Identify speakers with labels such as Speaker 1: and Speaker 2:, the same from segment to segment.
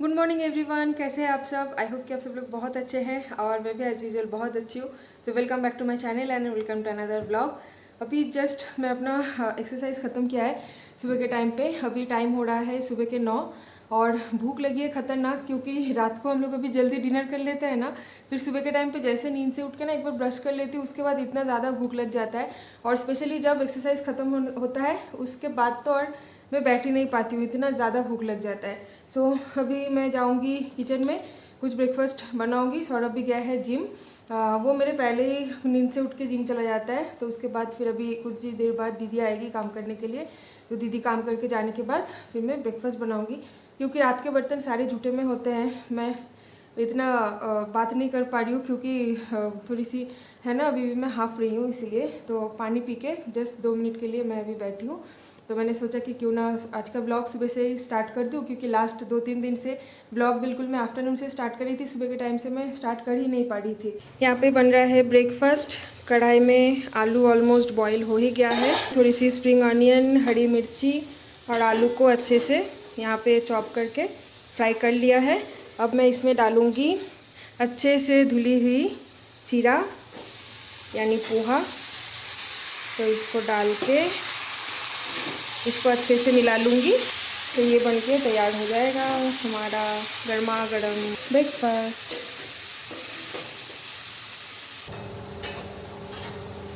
Speaker 1: Good morning everyone, कैसे हैं आप सब। आई होप कि आप सब लोग बहुत अच्छे हैं और मैं भी एज यूजुअल बहुत अच्छी हूँ। So welcome back to my channel and welcome to another vlog. अभी जस्ट मैं अपना एक्सरसाइज ख़त्म किया है सुबह के टाइम पे। अभी टाइम हो रहा है सुबह के 9 और भूख लगी है ख़तरनाक, क्योंकि रात को हम लोग अभी जल्दी डिनर कर लेते हैं ना, फिर सुबह के टाइम पे जैसे नींद से उठ के ना एक बार ब्रश कर लेती हूँ, उसके बाद इतना ज़्यादा भूख लग जाता है। और स्पेशली जब एक्सरसाइज ख़त्म होता है उसके बाद तो और मैं बैठ ही नहीं पाती हूँ, इतना ज़्यादा भूख लग जाता है। सो अभी मैं जाऊँगी किचन में, कुछ ब्रेकफास्ट बनाऊँगी। सौरभ भी गया है जिम। वो मेरे पहले ही नींद से उठ के जिम चला जाता है, तो उसके बाद फिर अभी कुछ ही देर बाद दीदी आएगी काम करने के लिए। तो दीदी काम करके जाने के बाद फिर मैं ब्रेकफास्ट बनाऊँगी, क्योंकि रात के बर्तन सारे जूठे में होते हैं। मैं इतना बात नहीं कर पा रही हूँ, क्योंकि थोड़ी सी है ना, अभी भी मैं हाफ रही हूँ, इसीलिए। तो पानी पी के जस्ट 2 मिनट के लिए मैं अभी बैठी हूँ। तो मैंने सोचा कि क्यों ना आज का ब्लॉग सुबह से ही स्टार्ट कर दूँ, क्योंकि लास्ट 2-3 दिन से ब्लॉग बिल्कुल मैं आफ्टरनून से स्टार्ट करी थी, सुबह के टाइम से मैं स्टार्ट कर ही नहीं पा रही थी। यहाँ पे बन रहा है ब्रेकफास्ट। कढ़ाई में आलू ऑलमोस्ट बॉईल हो ही गया है। थोड़ी सी स्प्रिंग ऑनियन, हरी मिर्ची और आलू को अच्छे से यहाँ पे चॉप करके फ्राई कर लिया है। अब मैं इसमें डालूँगी अच्छे से धुली हुई जीरा यानी पोहा। तो इसको डाल के इसको अच्छे से मिला लूँगी, तो ये बनके तैयार हो जाएगा हमारा गर्मा गर्म ब्रेकफास्ट।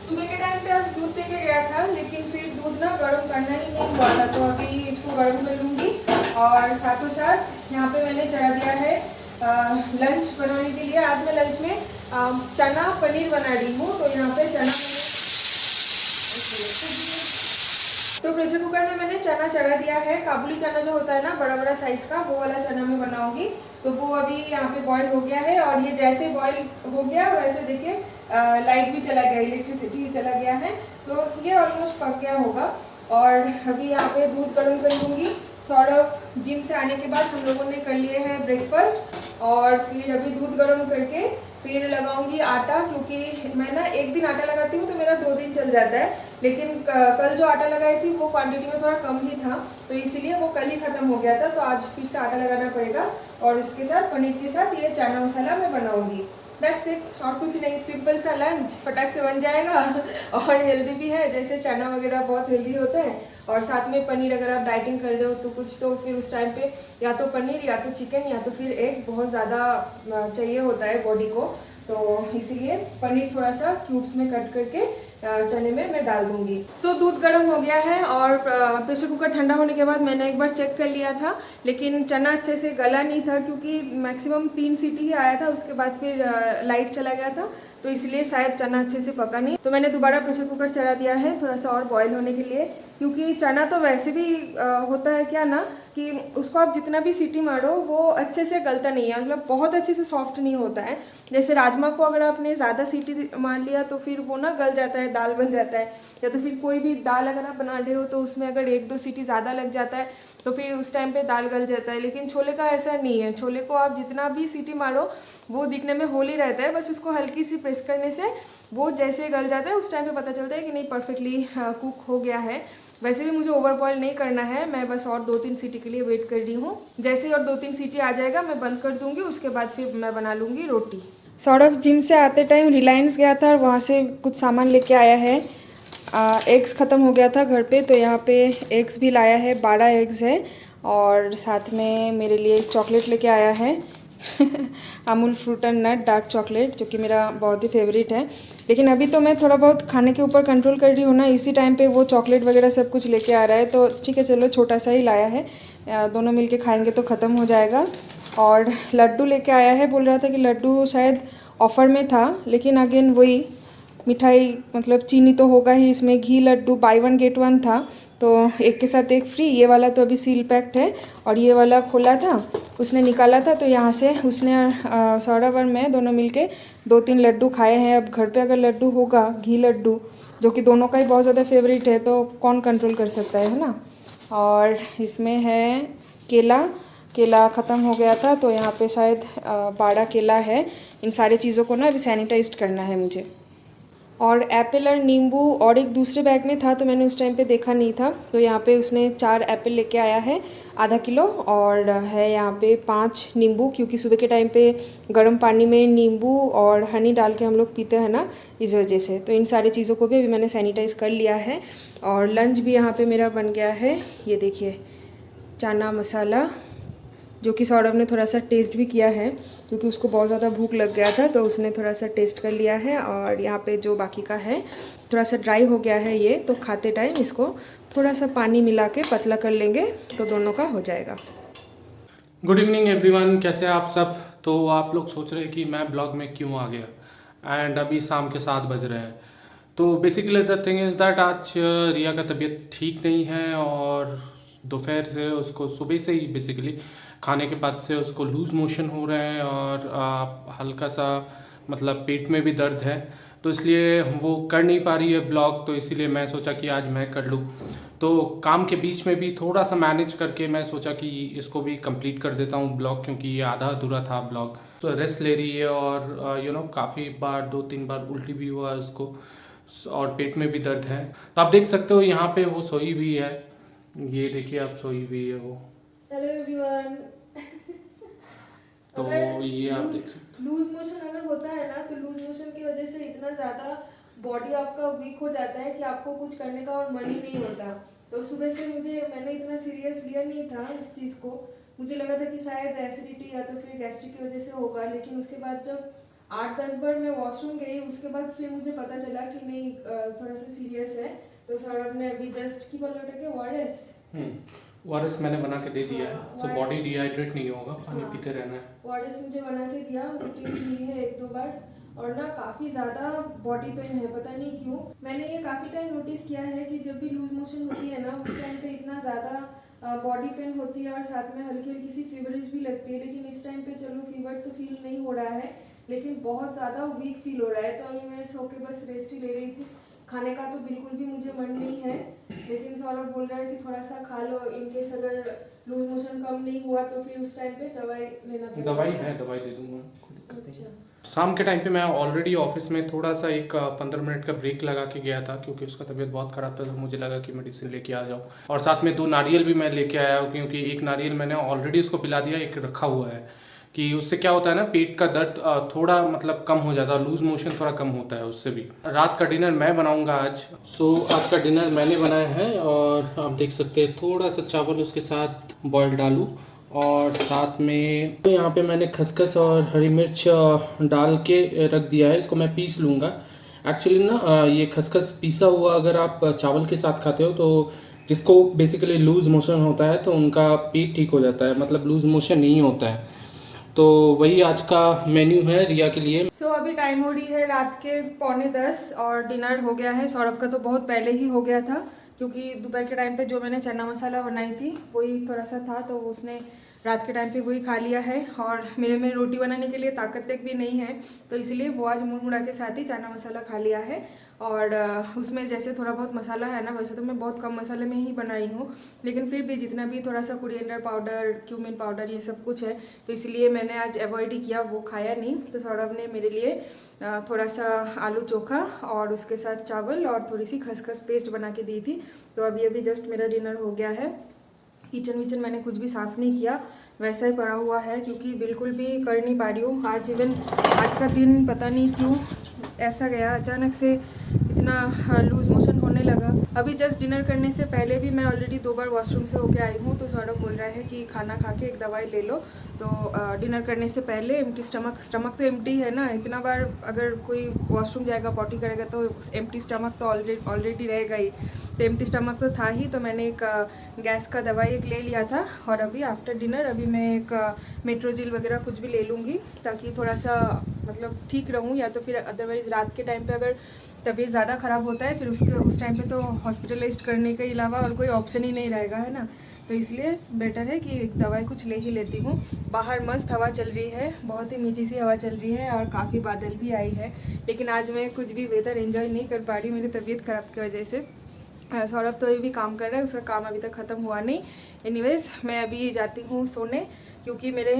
Speaker 1: सुबह के टाइम पे आज दूध दे के गया था, लेकिन फिर दूध ना गर्म करना ही नहीं हुआ था, तो अभी इसको गर्म कर लूँगी। और साथों साथ यहाँ पे मैंने चढ़ा दिया है लंच बनाने के लिए। आज मैं लंच में चना पनीर बना रही हूँ। तो यहाँ पे चना तो प्रेशर कुकर में मैंने चना चढ़ा दिया है। काबुली चना जो होता है ना, बड़ा बड़ा साइज का, वो वाला चना मैं बनाऊंगी। तो वो अभी यहाँ पे बॉईल हो गया है, और ये जैसे बॉईल हो गया वैसे देखिए लाइट भी चला गया, इलेक्ट्रिसिटी चला गया है। तो ये ऑलमोस्ट पक गया होगा। और अभी यहाँ पे दूध गर्म कर लूँगी। सौरभ जिम से आने के बाद हम लोगों ने कर लिए हैं ब्रेकफास्ट, और फिर अभी दूध गर्म करके फिर लगाऊंगी आटा, क्योंकि मैं ना एक दिन आटा लगाती हूँ तो मेरा 2 दिन चल जाता है। लेकिन कल जो आटा लगाई थी वो क्वांटिटी में थोड़ा कम ही था, तो इसीलिए वो कल ही ख़त्म हो गया था। तो आज फिर से आटा लगाना पड़ेगा, और उसके साथ पनीर के साथ ये चना मसाला मैं बनाऊंगी। दैट्स इट, और कुछ नहीं, सिंपल सा लंच फटाक से बन जाएगा और हेल्दी भी है। जैसे चना वगैरह बहुत हेल्दी होते हैं, और साथ में पनीर अगर आप डाइटिंग कर रहे हो तो कुछ, तो फिर उस टाइम पे या तो पनीर या तो चिकन या तो फिर एग बहुत ज़्यादा चाहिए होता है बॉडी को। तो इसीलिए पनीर थोड़ा सा क्यूब्स में कट करके चने में मैं डाल दूंगी। तो दूध गर्म हो गया है, और प्रेशर कुकर ठंडा होने के बाद मैंने एक बार चेक कर लिया था, लेकिन चना अच्छे से गला नहीं था, क्योंकि मैक्सिमम 3 सीटी ही आया था। उसके बाद फिर लाइट चला गया था, तो इसलिए शायद चना अच्छे से पका नहीं। तो मैंने दोबारा प्रेशर कुकर चढ़ा दिया है थोड़ा सा और बॉईल होने के लिए, क्योंकि चना तो वैसे भी होता है क्या ना, कि उसको आप जितना भी सीटी मारो वो अच्छे से गलता नहीं है, मतलब बहुत अच्छे से सॉफ्ट नहीं होता है। जैसे राजमा को अगर आपने ज़्यादा सीटी मार लिया तो फिर वो ना गल जाता है, दाल बन जाता है। या तो फिर कोई भी दाल अगर आप बना रहे हो तो उसमें अगर 1-2 सीटी ज़्यादा लग जाता है तो फिर उस टाइम पे दाल गल जाता है। लेकिन छोले का ऐसा नहीं है, छोले को आप जितना भी सीटी मारो वो दिखने में होल ही रहता है, बस उसको हल्की सी प्रेस करने से वो जैसे गल जाता है उस टाइम पे पता चलता है कि नहीं परफेक्टली कुक हो गया है। वैसे भी मुझे ओवर बॉयल नहीं करना है, मैं बस और 2-3 सीटी के लिए वेट कर रही हूँ। जैसे ही और 2-3 सीटी आ जाएगा मैं बंद कर दूँगी, उसके बाद फिर मैं बना लूँगी रोटी। सौरभ जिम से आते टाइम रिलायंस गया था और वहाँ से कुछ सामान लेके आया है। एग्स ख़त्म हो गया था घर पे, तो यहाँ पे एग्स भी लाया है, 12 एग्स है। और साथ में मेरे लिए चॉकलेट लेके आया है Amul fruit and nut dark chocolate, जो कि मेरा बहुत ही फेवरेट है। लेकिन अभी तो मैं थोड़ा बहुत खाने के ऊपर कंट्रोल कर रही हूँ ना, इसी टाइम पे वो चॉकलेट वगैरह सब कुछ लेके आ रहा है, तो ठीक है चलो छोटा सा ही लाया है, दोनों मिलके खाएंगे तो ख़त्म हो जाएगा। और लड्डू लेके आया है, बोल रहा था कि लड्डू शायद ऑफ़र में था, लेकिन अगेन वही मिठाई, मतलब चीनी तो होगा ही इसमें। घी लड्डू बाय 1 गेट 1 था, तो एक के साथ एक फ्री। ये वाला तो अभी सील पैक्ड है, और ये वाला खोला था, उसने निकाला था, तो यहाँ से उसने सौरभ और मैं दोनों मिलके 2-3 लड्डू खाए हैं। अब घर पे अगर लड्डू होगा, घी लड्डू, जो कि दोनों का ही बहुत ज़्यादा फेवरेट है, तो कौन कंट्रोल कर सकता है ना। और इसमें है केला ख़त्म हो गया था, तो यहाँ पे शायद 12 केला है। इन सारी चीज़ों को ना अभी सैनिटाइज करना है मुझे। और एप्पल और नींबू और एक दूसरे बैग में था तो मैंने उस टाइम पे देखा नहीं था। तो यहाँ पे उसने 4 एप्पल लेके आया है, आधा किलो, और है यहाँ पे 5 नींबू, क्योंकि सुबह के टाइम पे गर्म पानी में नींबू और हनी डाल के हम लोग पीते हैं ना, इस वजह से। तो इन सारी चीज़ों को भी अभी मैंने सैनिटाइज़ कर लिया है। और लंच भी यहाँ पे मेरा बन गया है। ये देखिए, चना मसाला, जो कि सौरभ ने थोड़ा सा टेस्ट भी किया है क्योंकि उसको बहुत ज़्यादा भूख लग गया था, तो उसने थोड़ा सा टेस्ट कर लिया है। और यहाँ पे जो बाकी का है थोड़ा सा ड्राई हो गया है ये, तो खाते टाइम इसको थोड़ा सा पानी मिला के पतला कर लेंगे तो दोनों का हो जाएगा।
Speaker 2: गुड इवनिंग एवरीवन, कैसे हैं आप सब। तो आप लोग सोच रहे हैं कि मैं ब्लॉग में क्यों आ गया, एंड अभी शाम के 7 बज रहे हैं। तो basically the thing is that आज रिया का तबीयत ठीक नहीं है, और दोपहर से उसको, सुबह से ही बेसिकली खाने के बाद से उसको लूज़ मोशन हो रहे हैं, और हल्का सा मतलब पेट में भी दर्द है। तो इसलिए वो कर नहीं पा रही है ब्लॉग, तो इसीलिए मैं सोचा कि आज मैं कर लूँ। तो काम के बीच में भी थोड़ा सा मैनेज करके मैं सोचा कि इसको भी कंप्लीट कर देता हूँ ब्लॉग, क्योंकि ये आधा अधूरा था ब्लॉग। तो रेस्ट ले रही है, और काफ़ी बार 2-3 बार उल्टी भी हुआ है उसको, और पेट में भी दर्द है। तो आप देख सकते हो यहाँ पे वो सोई भी है, ये देखिए आप, सोई भी है वो।
Speaker 1: Hello everyone.
Speaker 2: तो ये आप देख सकते
Speaker 1: लूज मोशन अगर होता है ना, तो लूज मोशन की वजह से इतना ज़्यादा बॉडी आपका वीक हो जाता है कि आपको कुछ करने का और मन ही नहीं होता। तो सुबह से मैंने इतना सीरियस लिया नहीं था इस चीज़ को। मुझे लगा था कि शायद एसिडिटी या तो फिर गैस्ट्रिक की वजह से होगा, लेकिन उसके बाद जब 8-10 बार मैं वॉशरूम गई, उसके बाद फिर मुझे पता चला कि नहीं, थोड़ा सा सीरियस है। तो सौरभ ने अभी जस्ट की बोल रहे थे ORS।
Speaker 2: ORS मैंने बना के दे दिया है, तो
Speaker 1: ORS
Speaker 2: बॉडी डिहाइड्रेट नहीं होगा, पानी
Speaker 1: हाँ,
Speaker 2: पीते रहना है।
Speaker 1: ORS मुझे बना के दिया, उल्टी भी हुई है 1-2 बार, और ना काफ़ी ज़्यादा बॉडी पेन है, पता नहीं क्यों। मैंने ये काफ़ी टाइम नोटिस किया है कि जब भी लूज मोशन होती है ना, उस टाइम पे इतना ज़्यादा बॉडी पेन होती है और साथ में हल्की हल्की सी फीवरिश भी लगती है। लेकिन इस टाइम पे चलो फीवर तो फील नहीं हो रहा है, लेकिन बहुत ज़्यादा वीक फील हो रहा है। तो अभी मैं सो के बस रेस्ट ही ले रही थी। खाने का तो बिल्कुल भी मुझे मन नहीं है, लेकिन सौरभ बोल रहा है कि थोड़ा सा खा लो, इनकेस अगर लूज मोशन कम नहीं हुआ तो फिर उस टाइम पे दवाई लेना पड़ेगा।
Speaker 2: दवाई है, दवाई दे दूंगा, कोई दिक्कत नहीं।
Speaker 1: अच्छा।
Speaker 2: शाम के टाइम पे मैं ऑलरेडी ऑफिस में थोड़ा सा एक 15 मिनट का ब्रेक लगा के गया था, क्योंकि उसका तबीयत बहुत ख़राब था, तो मुझे लगा कि मेडिसिन लेके आ जाऊँ। और साथ में 2 नारियल भी मैं लेके आया हूँ, क्योंकि एक नारियल मैंने ऑलरेडी उसको पिला दिया, एक रखा हुआ है, कि उससे क्या होता है ना, पेट का दर्द थोड़ा मतलब कम हो जाता है, लूज मोशन थोड़ा कम होता है उससे भी। रात का डिनर मैं बनाऊंगा आज। आज का डिनर मैंने बनाया है, और आप देख सकते हैं थोड़ा सा चावल उसके साथ बॉयल डालूँ, और साथ में तो यहाँ पे मैंने खसखस और हरी मिर्च डाल के रख दिया है। इसको मैं पीस लूँगा। एक्चुअली ना ये खसखस पीसा हुआ अगर आप चावल के साथ खाते हो, तो जिसको बेसिकली लूज मोशन होता है तो उनका पेट ठीक हो जाता है, मतलब लूज मोशन नहीं होता है। तो वही आज का मेन्यू है रिया के लिए।
Speaker 1: अभी टाइम हो रही है रात के 9:45 और डिनर हो गया है। सौरभ का तो बहुत पहले ही हो गया था, क्योंकि दोपहर के टाइम पे जो मैंने चना मसाला बनाई थी वही थोड़ा सा था, तो उसने रात के टाइम पे वही खा लिया है। और मेरे में रोटी बनाने के लिए ताकत तक भी नहीं है, तो इसलिए वो आज मुड़ा के साथ ही चना मसाला खा लिया है। और उसमें जैसे थोड़ा बहुत मसाला है ना, वैसे तो मैं बहुत कम मसाले में ही बनाई हूँ, लेकिन फिर भी जितना भी थोड़ा सा कोरिएंडर पाउडर, क्यूमिन पाउडर, ये सब कुछ है, तो इसलिए मैंने आज अवॉइड ही किया, वो खाया नहीं। तो सौरभ ने मेरे लिए थोड़ा सा आलू चोखा और उसके साथ चावल और थोड़ी सी खसखस पेस्ट बना के दी थी। तो अभी अभी जस्ट मेरा डिनर हो गया है। किचन विचन मैंने कुछ भी साफ़ नहीं किया, वैसा ही पड़ा हुआ है, क्योंकि बिल्कुल भी कर नहीं पा रही हूँ। आज का दिन पता नहीं क्यों ऐसा गया, अचानक से इतना लूज मोशन होने लगा। अभी जस्ट डिनर करने से पहले भी मैं ऑलरेडी 2 बार वॉशरूम से होके आई हूँ। तो सौरभ बोल रहा है कि खाना खा के एक दवाई ले लो। तो डिनर करने से पहले एम्प्टी स्टमक तो एम्प्टी है ना, इतना बार अगर कोई वॉशरूम जाएगा, पॉटी करेगा, तो एम्प्टी स्टमक तो ऑलरेडी रहेगा ही। तो एम्प्टी स्टमक तो था ही, तो मैंने एक गैस का दवाई एक ले लिया था। और अभी आफ्टर डिनर अभी मैं एक मेट्रोजिल वगैरह कुछ भी ले लूँगी, ताकि थोड़ा सा मतलब ठीक रहूँ। या तो फिर अदरवाइज़ रात के टाइम पे अगर तबीयत ज़्यादा ख़राब होता है, फिर उस टाइम पे तो हॉस्पिटलाइज करने के अलावा और कोई ऑप्शन ही नहीं रहेगा, है ना। तो इसलिए बेटर है कि एक दवाई कुछ ले ही लेती हूँ। बाहर मस्त हवा चल रही है, बहुत ही मीठी सी हवा चल रही है, और काफ़ी बादल भी आई है। लेकिन आज मैं कुछ भी वेदर एंजॉय नहीं कर पा रही मेरी तबीयत ख़राब की वजह से। सौरभ तो अभी भी काम कर रहा है, उसका काम अभी तक ख़त्म हुआ नहीं। एनीवेज़ मैं अभी जाती हूँ सोने, क्योंकि मेरे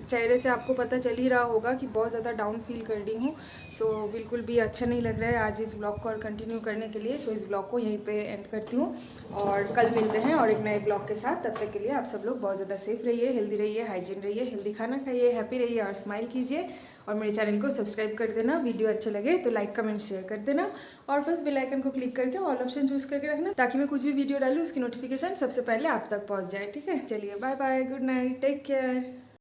Speaker 1: चेहरे से आपको पता चल ही रहा होगा कि बहुत ज़्यादा डाउन फील कर रही हूँ। सो बिल्कुल भी अच्छा नहीं लग रहा है आज इस ब्लॉग को और कंटिन्यू करने के लिए। सो इस ब्लॉग को यहीं पे एंड करती हूँ और कल मिलते हैं और एक नए ब्लॉग के साथ। तब तक के लिए आप सब लोग बहुत ज़्यादा सेफ रहिए, हेल्दी रहिए, हाइजीन रहिए, हेल्दी खाना खाइए, हैप्पी रहिए और स्माइल कीजिए। और मेरे चैनल को सब्सक्राइब कर देना, वीडियो अच्छा लगे तो लाइक कमेंट शेयर कर देना और बस बेल आइकन को क्लिक करके ऑल ऑप्शन चूज करके रखना ताकि मैं कुछ भी वीडियो डालूँ उसकी नोटिफिकेशन सबसे पहले आप तक पहुँच जाए। ठीक है, चलिए bye bye, good night, take care.